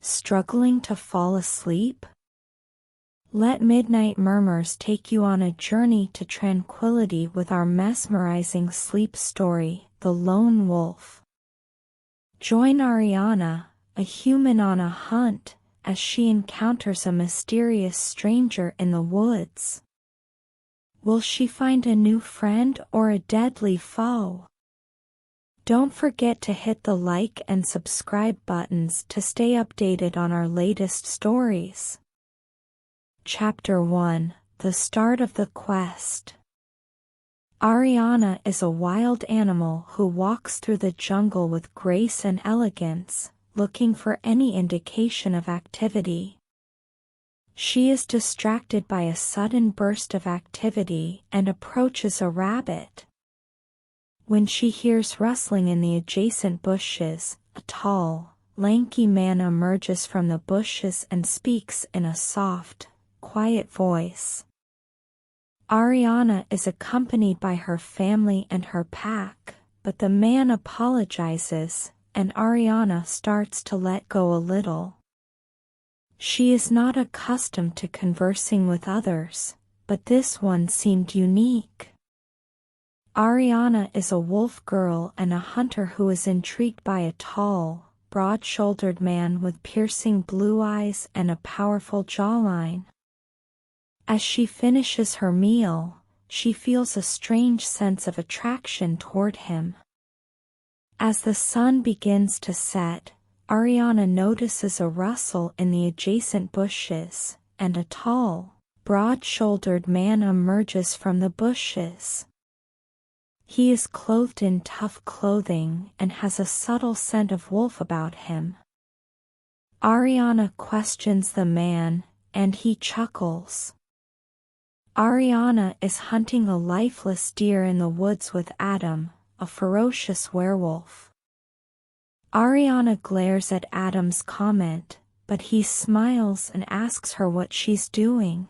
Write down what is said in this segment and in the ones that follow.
Struggling to fall asleep? Let Midnight Murmurs take you on a journey to tranquility with our mesmerizing sleep story, The Lone Wolf. Join Ariana, a human on a hunt, as she encounters a mysterious stranger in the woods. Will she find a new friend or a deadly foe? Don't forget to hit the like and subscribe buttons to stay updated on our latest stories. Chapter 1: The Start of the Quest. Ariana is a wild animal who walks through the jungle with grace and elegance, looking for any indication of activity. She is distracted by a sudden burst of activity and approaches a rabbit. When she hears rustling in the adjacent bushes, a tall, lanky man emerges from the bushes and speaks in a soft, quiet voice. Ariana is accompanied by her family and her pack, but the man apologizes, and Ariana starts to let go a little. She is not accustomed to conversing with others, but this one seemed unique. Ariana is a wolf girl and a hunter who is intrigued by a tall, broad-shouldered man with piercing blue eyes and a powerful jawline. As she finishes her meal, she feels a strange sense of attraction toward him. As the sun begins to set, Ariana notices a rustle in the adjacent bushes, and a tall, broad-shouldered man emerges from the bushes. He is clothed in tough clothing and has a subtle scent of wolf about him. Ariana questions the man, and he chuckles. Ariana is hunting a lifeless deer in the woods with Adam, a ferocious werewolf. Ariana glares at Adam's comment, but he smiles and asks her what she's doing.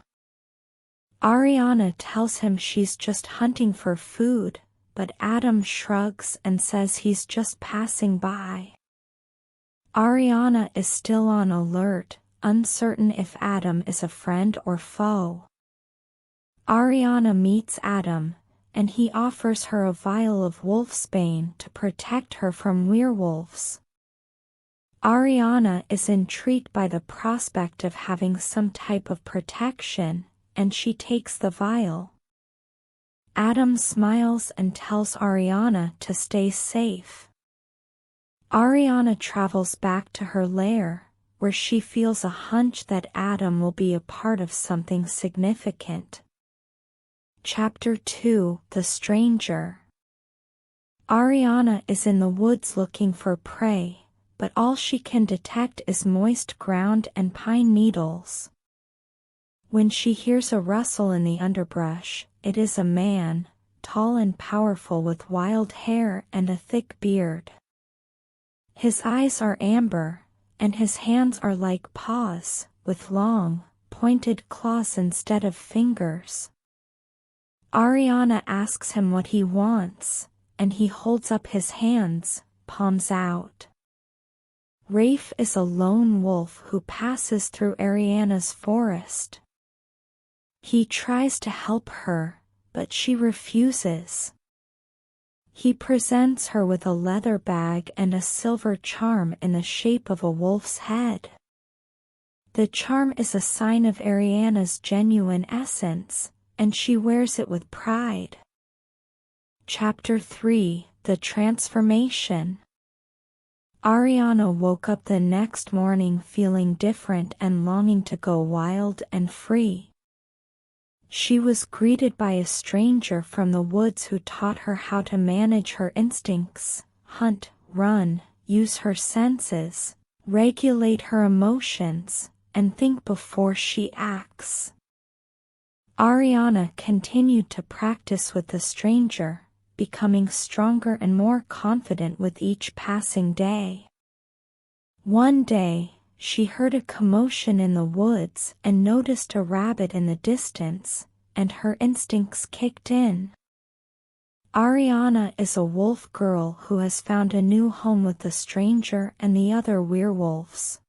Ariana tells him she's just hunting for food, but Adam shrugs and says he's just passing by. Ariana is still on alert, uncertain if Adam is a friend or foe. Ariana meets Adam, and he offers her a vial of wolfsbane to protect her from werewolves. Ariana is intrigued by the prospect of having some type of protection, and she takes the vial. Adam smiles and tells Ariana to stay safe. Ariana travels back to her lair, where she feels a hunch that Adam will be a part of something significant. Chapter 2: The Stranger. Ariana is in the woods looking for prey, but all she can detect is moist ground and pine needles. When she hears a rustle in the underbrush, it is a man, tall and powerful with wild hair and a thick beard. His eyes are amber, and his hands are like paws, with long, pointed claws instead of fingers. Ariana asks him what he wants, and he holds up his hands, palms out. Rafe is a lone wolf who passes through Ariana's forest. He tries to help her, but she refuses. He presents her with a leather bag and a silver charm in the shape of a wolf's head. The charm is a sign of Ariana's genuine essence, and she wears it with pride. Chapter 3: The Transformation. Ariana woke up the next morning feeling different and longing to go wild and free. She was greeted by a stranger from the woods who taught her how to manage her instincts, hunt, run, use her senses, regulate her emotions, and think before she acts. Ariana continued to practice with the stranger, becoming stronger and more confident with each passing day. One day, she heard a commotion in the woods and noticed a rabbit in the distance, and her instincts kicked in. Ariana is a wolf girl who has found a new home with the stranger and the other werewolves.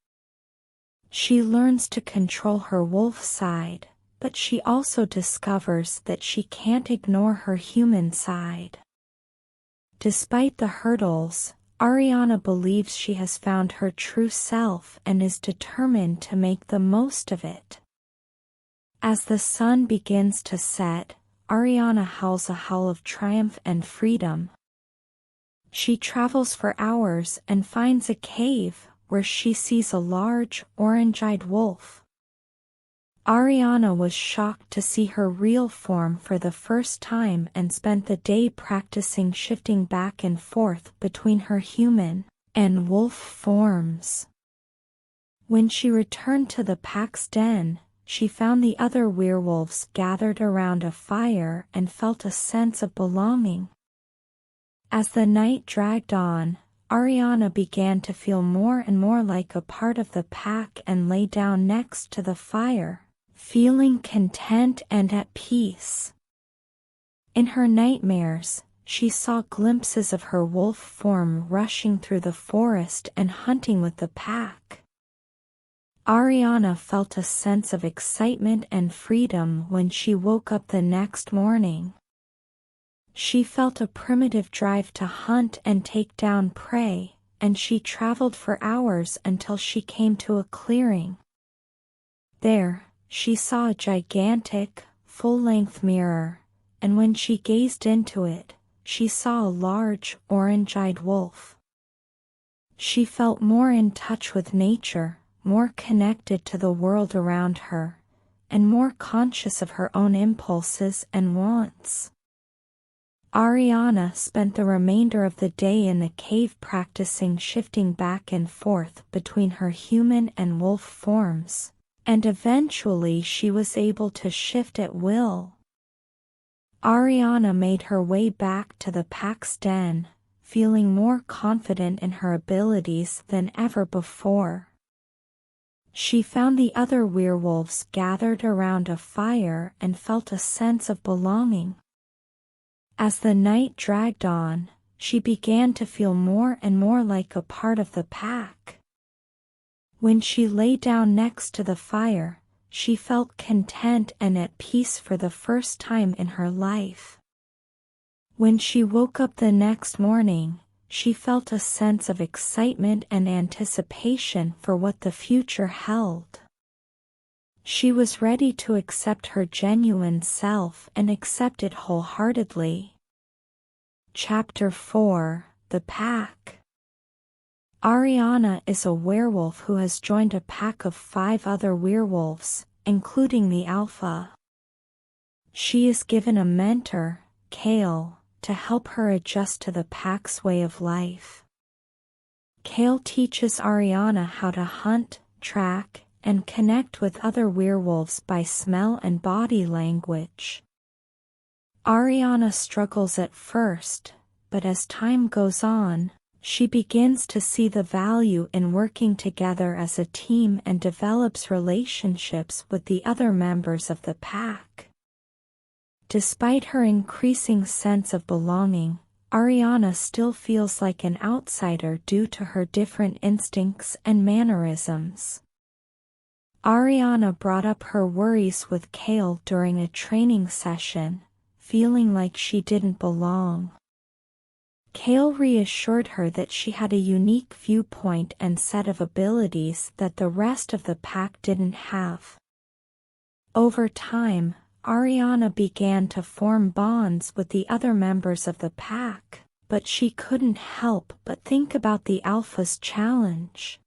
She learns to control her wolf side, but she also discovers that she can't ignore her human side. Despite the hurdles, Ariana believes she has found her true self and is determined to make the most of it. As the sun begins to set, Ariana howls a howl of triumph and freedom. She travels for hours and finds a cave, where she sees a large, orange-eyed wolf. Ariana was shocked to see her real form for the first time and spent the day practicing shifting back and forth between her human and wolf forms. When she returned to the pack's den, she found the other werewolves gathered around a fire and felt a sense of belonging. As the night dragged on, Ariana began to feel more and more like a part of the pack and lay down next to the fire, feeling content and at peace. In her nightmares, she saw glimpses of her wolf form rushing through the forest and hunting with the pack. Ariana felt a sense of excitement and freedom when she woke up the next morning. She felt a primitive drive to hunt and take down prey, and she traveled for hours until she came to a clearing. There, she saw a gigantic, full-length mirror, and when she gazed into it, she saw a large, orange-eyed wolf. She felt more in touch with nature, more connected to the world around her, and more conscious of her own impulses and wants. Ariana spent the remainder of the day in the cave practicing shifting back and forth between her human and wolf forms, and eventually she was able to shift at will. Ariana made her way back to the pack's den, feeling more confident in her abilities than ever before. She found the other werewolves gathered around a fire and felt a sense of belonging. As the night dragged on, she began to feel more and more like a part of the pack. When she lay down next to the fire, she felt content and at peace for the first time in her life. When she woke up the next morning, she felt a sense of excitement and anticipation for what the future held. She was ready to accept her genuine self and accept it wholeheartedly. Chapter 4: The Pack. Ariana is a werewolf who has joined a pack of 5 other werewolves, including the alpha. She is given a mentor, Kale, to help her adjust to the pack's way of life. Kale teaches Ariana how to hunt, track, and connect with other werewolves by smell and body language. Ariana struggles at first, but as time goes on, she begins to see the value in working together as a team and develops relationships with the other members of the pack. Despite her increasing sense of belonging, Ariana still feels like an outsider due to her different instincts and mannerisms. Ariana brought up her worries with Kale during a training session, feeling like she didn't belong. Kale reassured her that she had a unique viewpoint and set of abilities that the rest of the pack didn't have. Over time, Ariana began to form bonds with the other members of the pack, but she couldn't help but think about the alpha's challenge.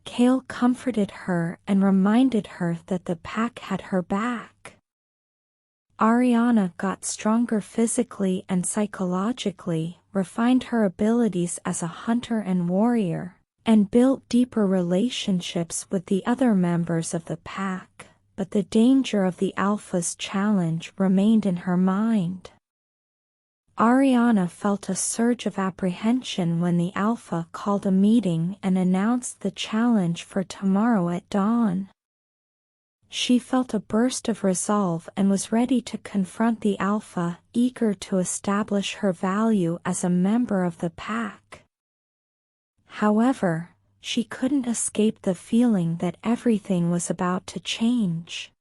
Kale comforted her and reminded her that the pack had her back. Ariana got stronger physically and psychologically, refined her abilities as a hunter and warrior, and built deeper relationships with the other members of the pack, but the danger of the alpha's challenge remained in her mind. Ariana felt a surge of apprehension when the alpha called a meeting and announced the challenge for tomorrow at dawn. She felt a burst of resolve and was ready to confront the alpha, eager to establish her value as a member of the pack. However, she couldn't escape the feeling that everything was about to change.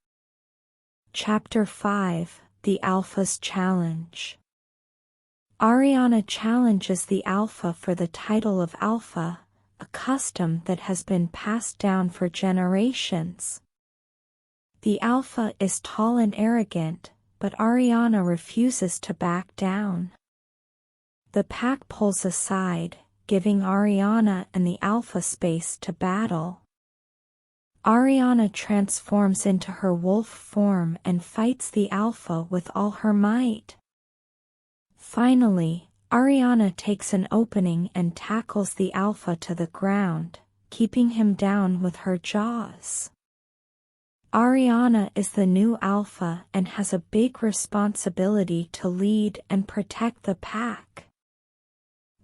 Chapter 5: The Alpha's Challenge. Ariana challenges the Alpha for the title of Alpha, a custom that has been passed down for generations. The Alpha is tall and arrogant, but Ariana refuses to back down. The pack pulls aside, giving Ariana and the Alpha space to battle. Ariana transforms into her wolf form and fights the Alpha with all her might. Finally, Ariana takes an opening and tackles the Alpha to the ground, keeping him down with her jaws. Ariana is the new Alpha and has a big responsibility to lead and protect the pack.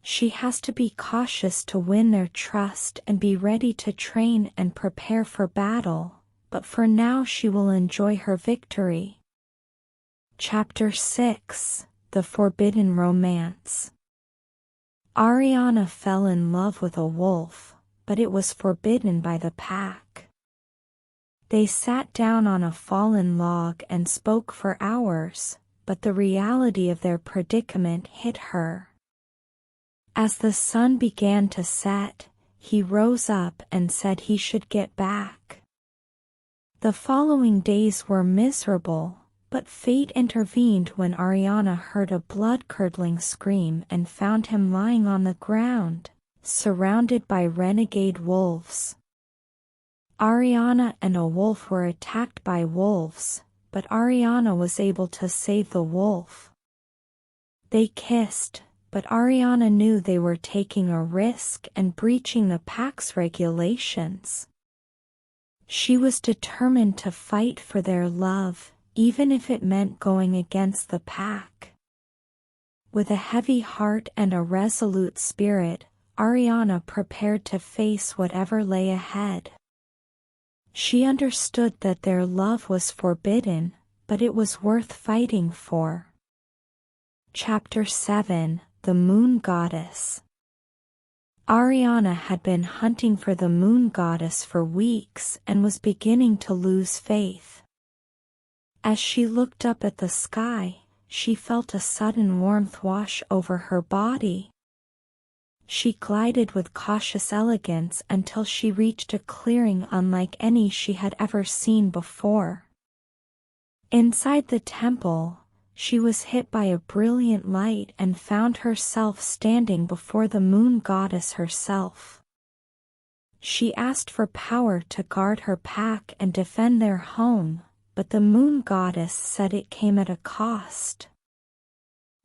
She has to be cautious to win their trust and be ready to train and prepare for battle, but for now she will enjoy her victory. Chapter 6: The Forbidden Romance. Ariana fell in love with a wolf, but it was forbidden by the pack. They sat down on a fallen log and spoke for hours, but the reality of their predicament hit her. As the sun began to set, he rose up and said he should get back. The following days were miserable, but fate intervened when Ariana heard a blood-curdling scream and found him lying on the ground, surrounded by renegade wolves. Ariana and a wolf were attacked by wolves, but Ariana was able to save the wolf. They kissed, but Ariana knew they were taking a risk and breaching the pack's regulations. She was determined to fight for their love, even if it meant going against the pack. With a heavy heart and a resolute spirit, Ariana prepared to face whatever lay ahead. She understood that their love was forbidden, but it was worth fighting for. Chapter 7: The Moon Goddess. Ariana had been hunting for the moon goddess for weeks and was beginning to lose faith. As she looked up at the sky, she felt a sudden warmth wash over her body. She glided with cautious elegance until she reached a clearing unlike any she had ever seen before. Inside the temple, she was hit by a brilliant light and found herself standing before the moon goddess herself. She asked for power to guard her pack and defend their home, but the moon goddess said it came at a cost.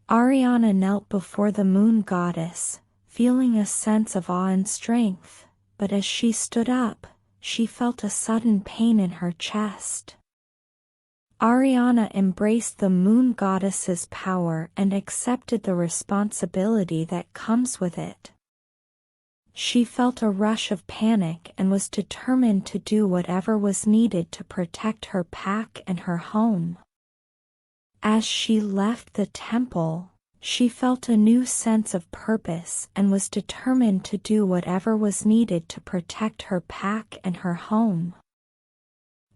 Ariana knelt before the moon goddess, feeling a sense of awe and strength, but as she stood up, she felt a sudden pain in her chest. Ariana embraced the moon goddess's power and accepted the responsibility that comes with it. She felt a rush of panic and was determined to do whatever was needed to protect her pack and her home. As she left the temple, she felt a new sense of purpose and was determined to do whatever was needed to protect her pack and her home.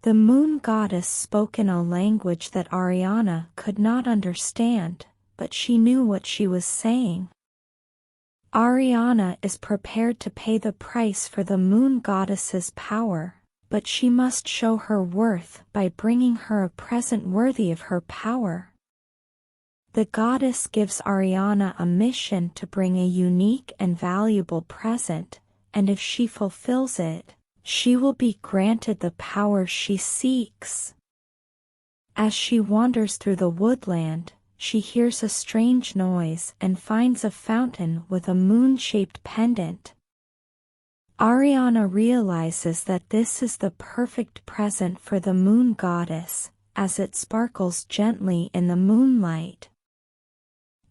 The moon goddess spoke in a language that Ariana could not understand, but she knew what she was saying. Ariana is prepared to pay the price for the moon goddess's power, but she must show her worth by bringing her a present worthy of her power. The goddess gives Ariana a mission to bring a unique and valuable present, and if she fulfills it, she will be granted the power she seeks. As she wanders through the woodland, she hears a strange noise and finds a fountain with a moon-shaped pendant. Ariana realizes that this is the perfect present for the moon goddess, as it sparkles gently in the moonlight.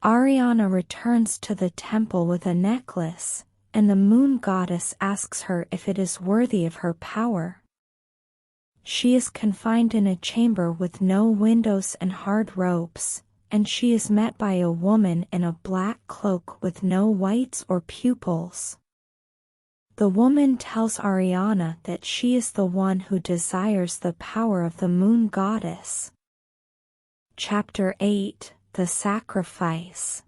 Ariana returns to the temple with a necklace, and the moon goddess asks her if it is worthy of her power. She is confined in a chamber with no windows and hard ropes, and she is met by a woman in a black cloak with no whites or pupils. The woman tells Ariana that she is the one who desires the power of the moon goddess. Chapter 8: The Sacrifice.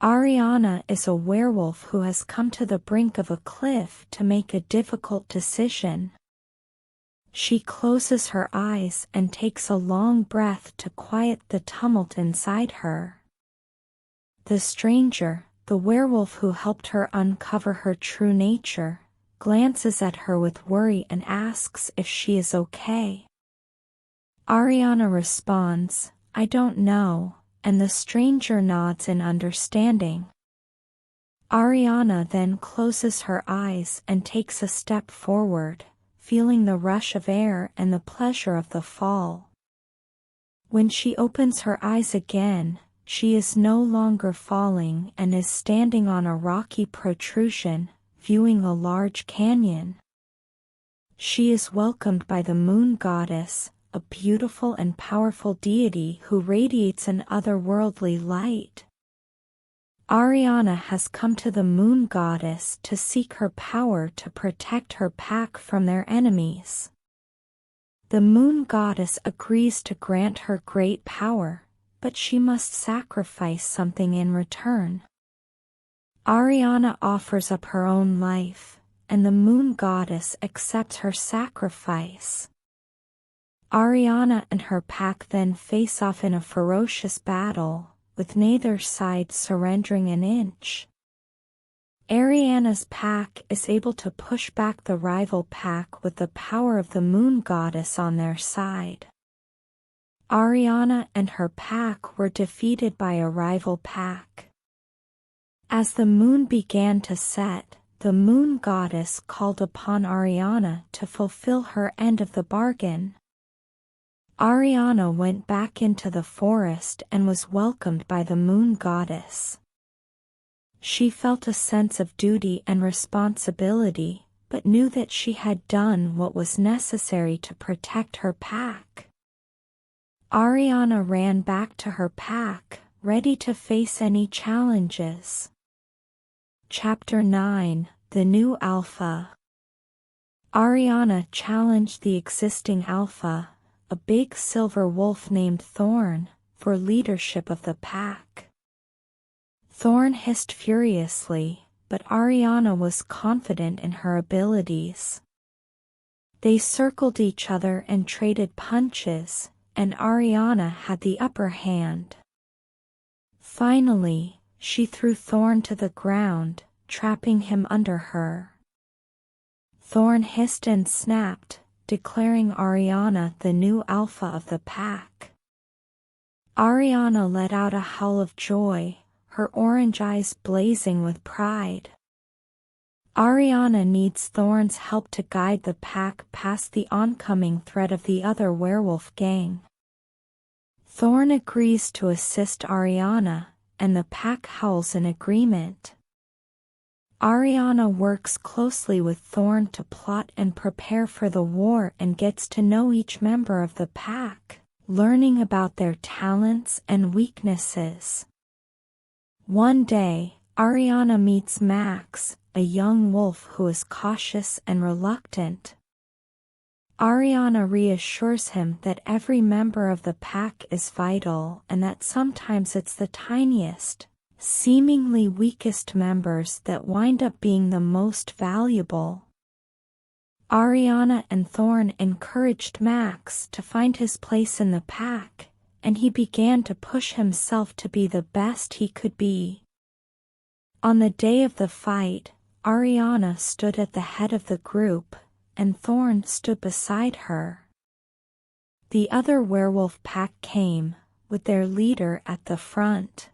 Ariana is a werewolf who has come to the brink of a cliff to make a difficult decision. She closes her eyes and takes a long breath to quiet the tumult inside her. The stranger, the werewolf who helped her uncover her true nature, glances at her with worry and asks if she is okay. Ariana responds, "I don't know," and the stranger nods in understanding. Ariana then closes her eyes and takes a step forward, feeling the rush of air and the pleasure of the fall. When she opens her eyes again, she is no longer falling and is standing on a rocky protrusion, viewing a large canyon. She is welcomed by the moon goddess, a beautiful and powerful deity who radiates an otherworldly light. Ariana has come to the moon goddess to seek her power to protect her pack from their enemies. The moon goddess agrees to grant her great power, but she must sacrifice something in return. Ariana offers up her own life, and the moon goddess accepts her sacrifice. Ariana and her pack then face off in a ferocious battle, with neither side surrendering an inch. Ariana's pack is able to push back the rival pack with the power of the moon goddess on their side. Ariana and her pack were defeated by a rival pack. As the moon began to set, the moon goddess called upon Ariana to fulfill her end of the bargain. Ariana went back into the forest and was welcomed by the moon goddess. She felt a sense of duty and responsibility, but knew that she had done what was necessary to protect her pack. Ariana ran back to her pack, ready to face any challenges. Chapter 9: The New Alpha. Ariana challenged the existing alpha, a big silver wolf named Thorn, for leadership of the pack. Thorn hissed furiously, but Ariana was confident in her abilities. They circled each other and traded punches, and Ariana had the upper hand. Finally, she threw Thorn to the ground, trapping him under her. Thorn hissed and snapped, declaring Ariana the new alpha of the pack. Ariana let out a howl of joy, her orange eyes blazing with pride. Ariana needs Thorn's help to guide the pack past the oncoming threat of the other werewolf gang. Thorn agrees to assist Ariana, and the pack howls in agreement. Ariana works closely with Thorn to plot and prepare for the war and gets to know each member of the pack, learning about their talents and weaknesses. One day, Ariana meets Max, a young wolf who is cautious and reluctant. Ariana reassures him that every member of the pack is vital and that sometimes it's the tiniest, seemingly weakest members that wind up being the most valuable. Ariana and Thorn encouraged Max to find his place in the pack, and he began to push himself to be the best he could be. On the day of the fight, Ariana stood at the head of the group, and Thorn stood beside her. The other werewolf pack came, with their leader at the front.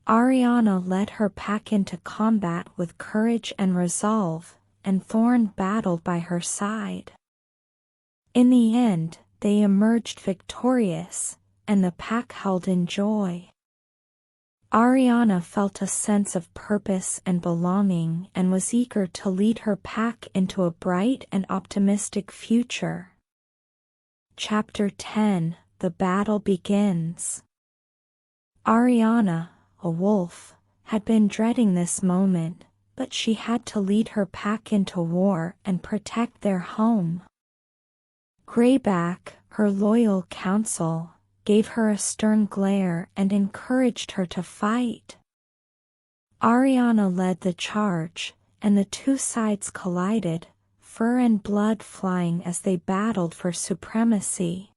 Ariana led her pack into combat with courage and resolve, and Thorn battled by her side. In the end, they emerged victorious, and the pack held in joy. Ariana felt a sense of purpose and belonging and was eager to lead her pack into a bright and optimistic future. Chapter 10: The Battle Begins. Ariana, a wolf, had been dreading this moment, but she had to lead her pack into war and protect their home. Greyback, her loyal counsel, gave her a stern glare and encouraged her to fight. Ariana led the charge, and the two sides collided, fur and blood flying as they battled for supremacy.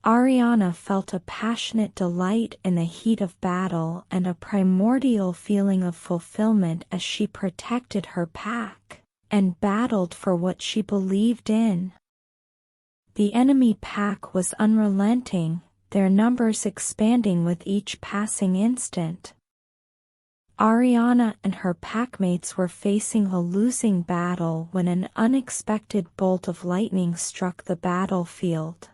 Ariana felt a passionate delight in the heat of battle and a primordial feeling of fulfillment as she protected her pack and battled for what she believed in. The enemy pack was unrelenting, their numbers expanding with each passing instant. Ariana and her packmates were facing a losing battle when an unexpected bolt of lightning struck the battlefield.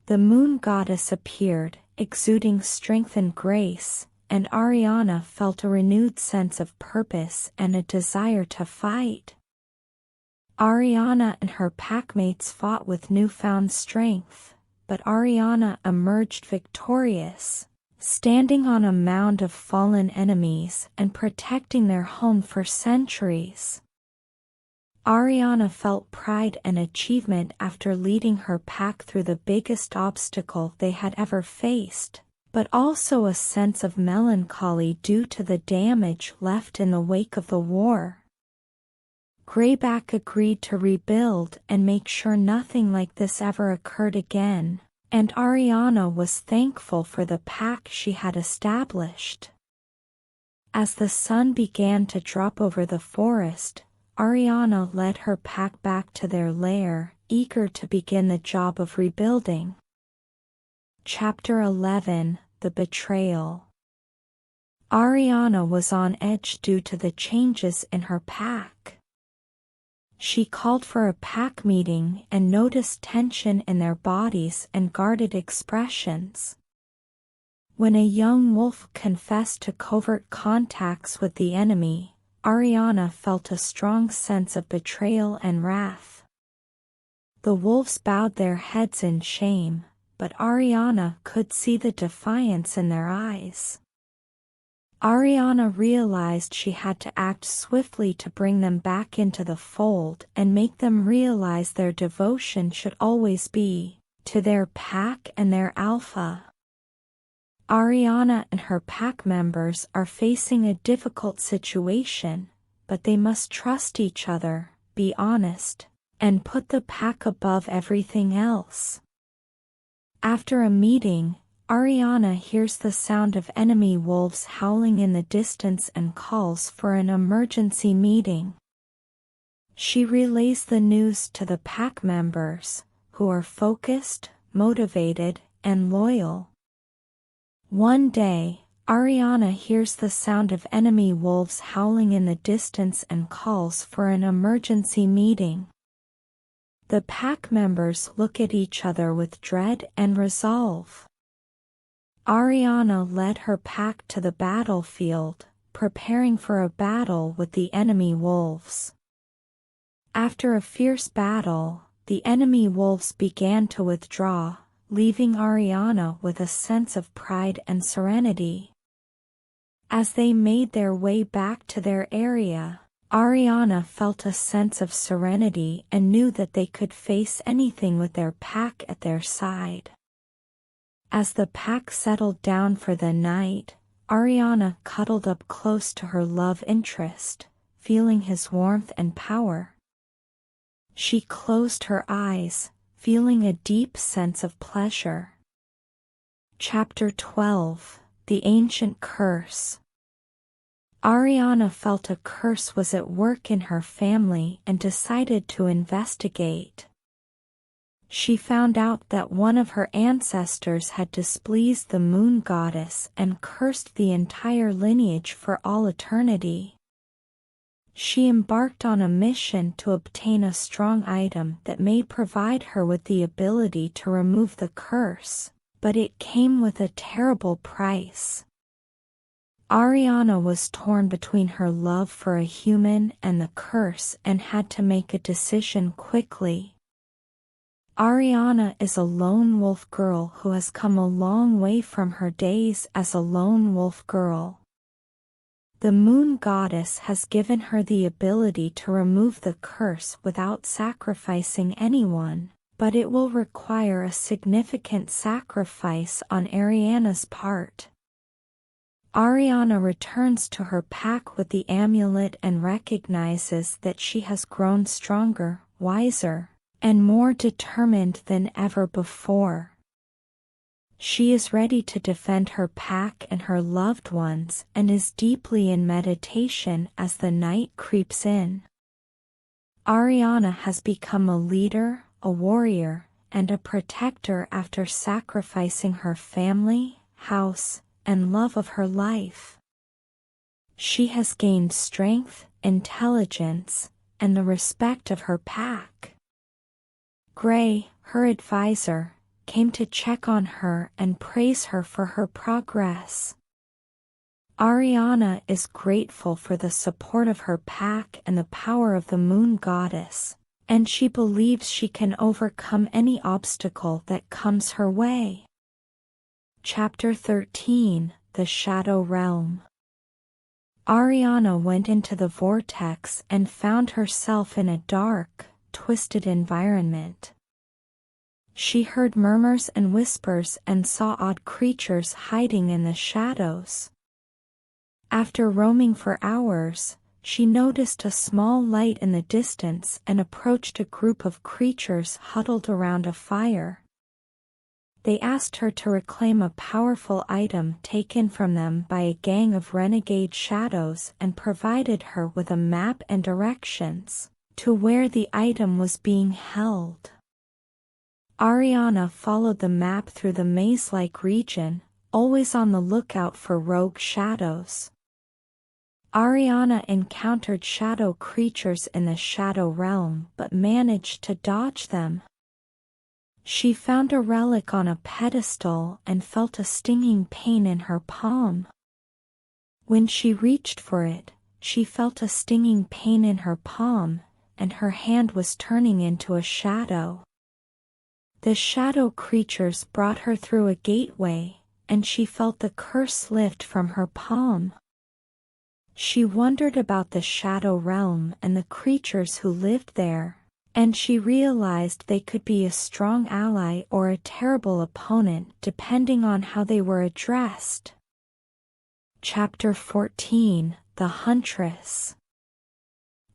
The moon goddess appeared, exuding strength and grace, and Ariana felt a renewed sense of purpose and a desire to fight. Ariana and her packmates fought with newfound strength, but Ariana emerged victorious, standing on a mound of fallen enemies and protecting their home for centuries. Ariana felt pride and achievement after leading her pack through the biggest obstacle they had ever faced, but also a sense of melancholy due to the damage left in the wake of the war. Greyback agreed to rebuild and make sure nothing like this ever occurred again, and Ariana was thankful for the pack she had established. As the sun began to drop over the forest, Ariana led her pack back to their lair, eager to begin the job of rebuilding. Chapter 11: The Betrayal. Ariana was on edge due to the changes in her pack. She called for a pack meeting and noticed tension in their bodies and guarded expressions. When a young wolf confessed to covert contacts with the enemy, Ariana felt a strong sense of betrayal and wrath. The wolves bowed their heads in shame, but Ariana could see the defiance in their eyes. Ariana realized she had to act swiftly to bring them back into the fold and make them realize their devotion should always be to their pack and their alpha. Ariana and her pack members are facing a difficult situation, but they must trust each other, be honest, and put the pack above everything else. After a meeting, Ariana hears the sound of enemy wolves howling in the distance and calls for an emergency meeting. She relays the news to the pack members, who are focused, motivated, and loyal. One day, Ariana hears the sound of enemy wolves howling in the distance and calls for an emergency meeting. The pack members look at each other with dread and resolve. Ariana led her pack to the battlefield, preparing for a battle with the enemy wolves. After a fierce battle, the enemy wolves began to withdraw, leaving Ariana with a sense of pride and serenity. As they made their way back to their area, Ariana felt a sense of serenity and knew that they could face anything with their pack at their side. As the pack settled down for the night, Ariana cuddled up close to her love interest, feeling his warmth and power. She closed her eyes, feeling a deep sense of pleasure. Chapter 12: The Ancient Curse. Ariana felt a curse was at work in her family and decided to investigate. She found out that one of her ancestors had displeased the moon goddess and cursed the entire lineage for all eternity. She embarked on a mission to obtain a strong item that may provide her with the ability to remove the curse, but it came with a terrible price. Ariana was torn between her love for a human and the curse and had to make a decision quickly. Ariana is a lone wolf girl who has come a long way from her days as a lone wolf girl. The moon goddess has given her the ability to remove the curse without sacrificing anyone, but it will require a significant sacrifice on Ariana's part. Ariana returns to her pack with the amulet and recognizes that she has grown stronger, wiser, and more determined than ever before. She is ready to defend her pack and her loved ones and is deeply in meditation as the night creeps in. Ariana has become a leader, a warrior, and a protector after sacrificing her family, house, and love of her life. She has gained strength, intelligence, and the respect of her pack. Gray, her advisor, came to check on her and praise her for her progress. Ariana is grateful for the support of her pack and the power of the moon goddess, and she believes she can overcome any obstacle that comes her way. Chapter 13: The Shadow Realm. Ariana went into the vortex and found herself in a dark, twisted environment. She heard murmurs and whispers and saw odd creatures hiding in the shadows. After roaming for hours, she noticed a small light in the distance and approached a group of creatures huddled around a fire. They asked her to reclaim a powerful item taken from them by a gang of renegade shadows and provided her with a map and directions to where the item was being held. Ariana followed the map through the maze-like region, always on the lookout for rogue shadows. Ariana encountered shadow creatures in the shadow realm but managed to dodge them. She found a relic on a pedestal and felt a stinging pain in her palm. When she reached for it, she felt a stinging pain in her palm, and her hand was turning into a shadow. The shadow creatures brought her through a gateway, and she felt the curse lift from her palm. She wondered about the shadow realm and the creatures who lived there, and she realized they could be a strong ally or a terrible opponent depending on how they were addressed. Chapter 14: The Huntress.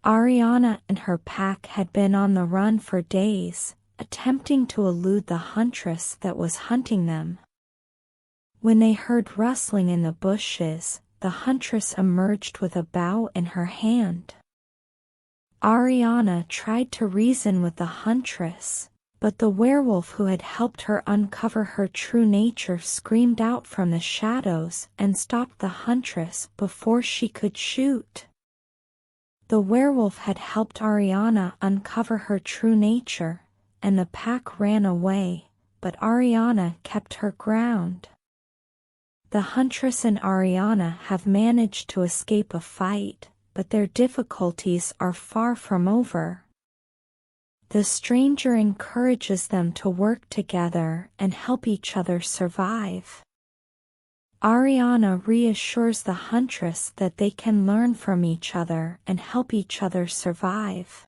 Ariana and her pack had been on the run for days, attempting to elude the huntress that was hunting them. When they heard rustling in the bushes, the huntress emerged with a bow in her hand. Ariana tried to reason with the huntress, but the werewolf who had helped her uncover her true nature screamed out from the shadows and stopped the huntress before she could shoot. The werewolf had helped Ariana uncover her true nature, and the pack ran away, but Ariana kept her ground. The huntress and Ariana have managed to escape a fight, but their difficulties are far from over. The stranger encourages them to work together and help each other survive. Ariana reassures the huntress that they can learn from each other and help each other survive.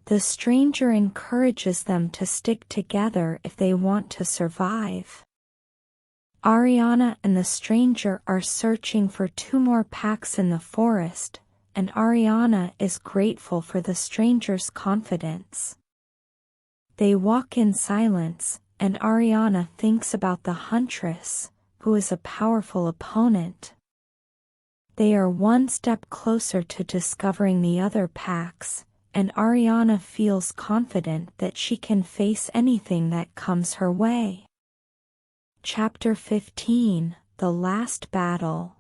The stranger encourages them to stick together if they want to survive. Ariana and the stranger are searching for 2 more packs in the forest, and Ariana is grateful for the stranger's confidence. They walk in silence, and Ariana thinks about the huntress, who is a powerful opponent. They are one step closer to discovering the other packs, and Ariana feels confident that she can face anything that comes her way. Chapter 15: The Last Battle.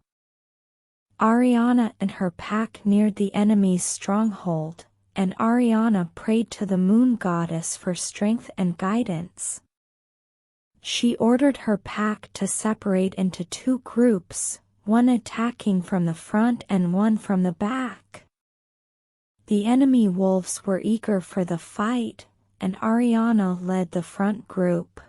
Ariana and her pack neared the enemy's stronghold, and Ariana prayed to the moon goddess for strength and guidance. She ordered her pack to separate into 2 groups, one attacking from the front and one from the back. The enemy wolves were eager for the fight, and Ariana led the front group.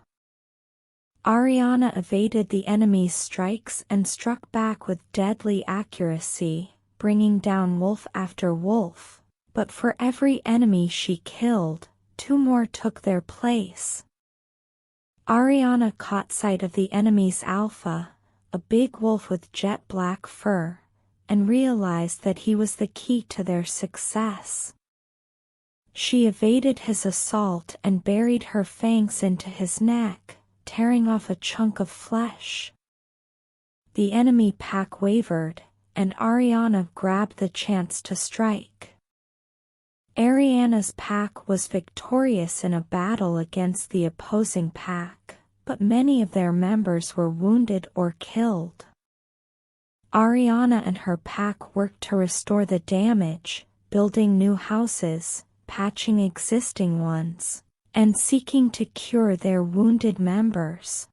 Ariana evaded the enemy's strikes and struck back with deadly accuracy, bringing down wolf after wolf, but for every enemy she killed, 2 more took their place. Ariana caught sight of the enemy's alpha, a big wolf with jet black fur, and realized that he was the key to their success. She evaded his assault and buried her fangs into his neck, tearing off a chunk of flesh. The enemy pack wavered, and Ariana grabbed the chance to strike. Ariana's pack was victorious in a battle against the opposing pack, but many of their members were wounded or killed. Ariana and her pack worked to restore the damage, building new houses, patching existing ones, and seeking to cure their wounded members.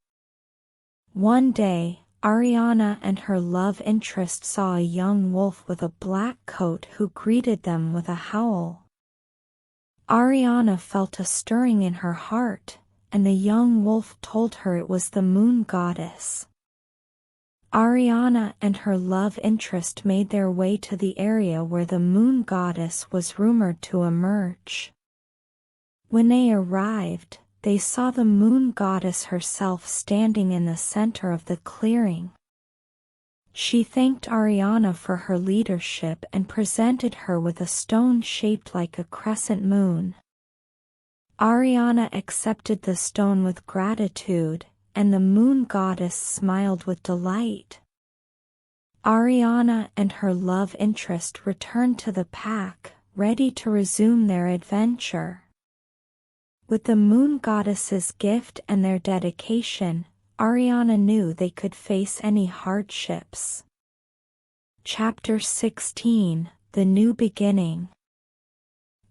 One day, Ariana and her love interest saw a young wolf with a black coat who greeted them with a howl. Ariana felt a stirring in her heart, and the young wolf told her it was the moon goddess. Ariana and her love interest made their way to the area where the moon goddess was rumored to emerge. When they arrived, they saw the moon goddess herself standing in the center of the clearing. She thanked Ariana for her leadership and presented her with a stone shaped like a crescent moon. Ariana accepted the stone with gratitude, and the moon goddess smiled with delight. Ariana and her love interest returned to the pack, ready to resume their adventure. With the moon goddess's gift and their dedication, Ariana knew they could face any hardships. Chapter 16: The New Beginning.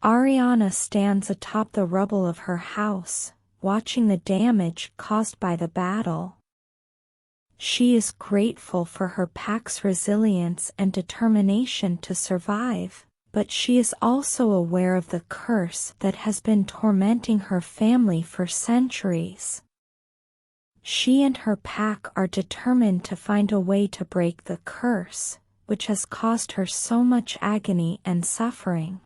Ariana stands atop the rubble of her house, watching the damage caused by the battle. She is grateful for her pack's resilience and determination to survive, but she is also aware of the curse that has been tormenting her family for centuries. She and her pack are determined to find a way to break the curse, which has caused her so much agony and suffering.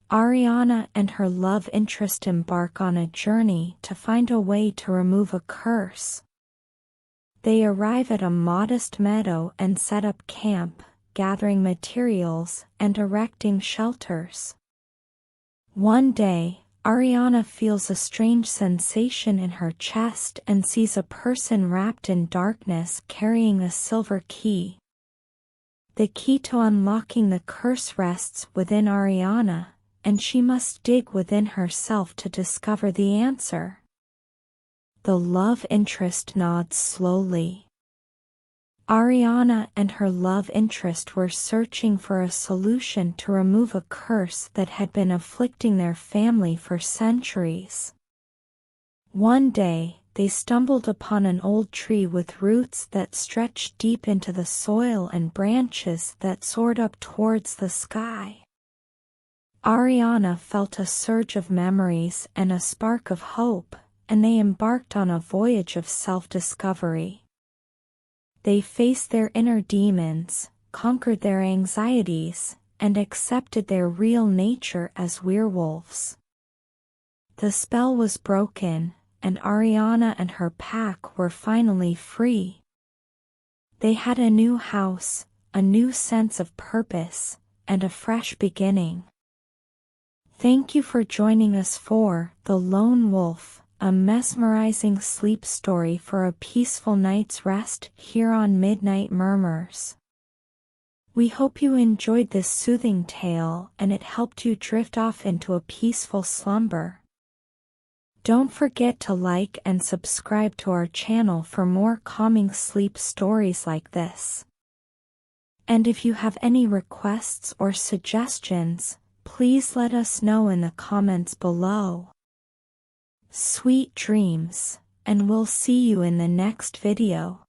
Ariana and her love interest embark on a journey to find a way to remove a curse. They arrive at a modest meadow and set up camp, gathering materials and erecting shelters. One day, Ariana feels a strange sensation in her chest and sees a person wrapped in darkness carrying a silver key. The key to unlocking the curse rests within Ariana, and she must dig within herself to discover the answer. The love interest nods slowly. Ariana and her love interest were searching for a solution to remove a curse that had been afflicting their family for centuries. One day, they stumbled upon an old tree with roots that stretched deep into the soil and branches that soared up towards the sky. Ariana felt a surge of memories and a spark of hope, and they embarked on a voyage of self-discovery. They faced their inner demons, conquered their anxieties, and accepted their real nature as werewolves. The spell was broken, and Ariana and her pack were finally free. They had a new house, a new sense of purpose, and a fresh beginning. Thank you for joining us for The Lone Wolf, a mesmerizing sleep story for a peaceful night's rest here on Midnight Murmurs. We hope you enjoyed this soothing tale and it helped you drift off into a peaceful slumber. Don't forget to like and subscribe to our channel for more calming sleep stories like this. And if you have any requests or suggestions, please let us know in the comments below. Sweet dreams, and we'll see you in the next video.